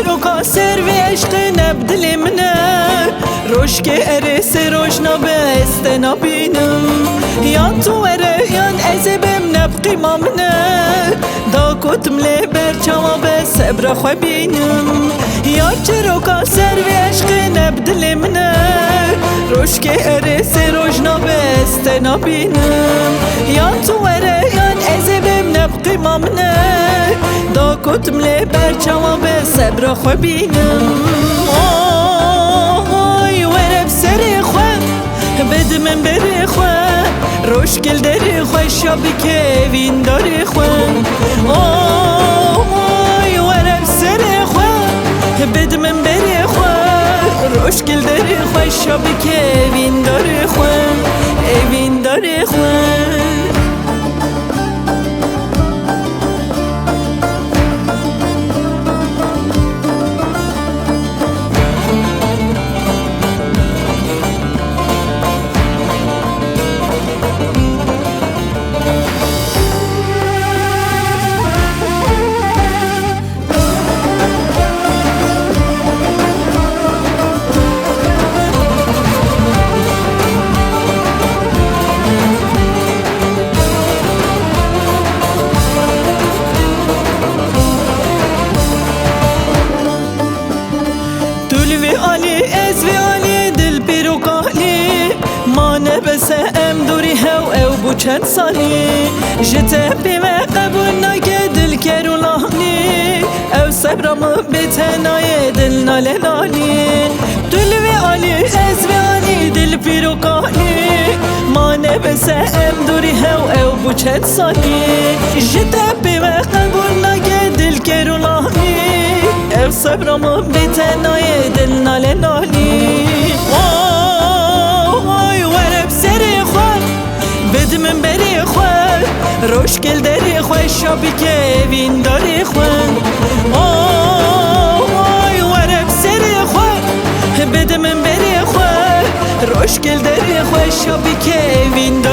چیروکا سر و عشق نبدلی منه روش که اره سروش نبست نبینم یان تو اره یان ازبم نبقی مامنه دا کتم لی برچاوا به صبر خو بینم یان چیروکا سر و عشق نبدلی منه روش که اره سروش نبست نبینم یان تو اره یان ازبم نبقی مامنه دا کتم لی برچاوا به صبر خو بینم آی ورب سری خو بد من بری خو روش گل دری خو شابی که وین داری خو آی ورب سری خو بد من بری خو روش گل دری خو شابی که وین داری خو وین داری خو Ali ez ve Ali dil piru kahli mane bese em duri hev ev bu çend sali jete pime kabul nage dil keru lahni ev sabramı betenaye dil nale lali dil ve Ali ez ve Ali dil piru kahli mane bese em duri hev ev bu çend sali jete pime kabul nage dil keru lahni ev sabramı betenaye dil nale lali oy vereb seri xwe bedmin beri xwe roş gel deri xwe şabi ke vin dari xwe oy vereb seri xwe bedmin beri xwe roş gel deri xwe şabi ke vin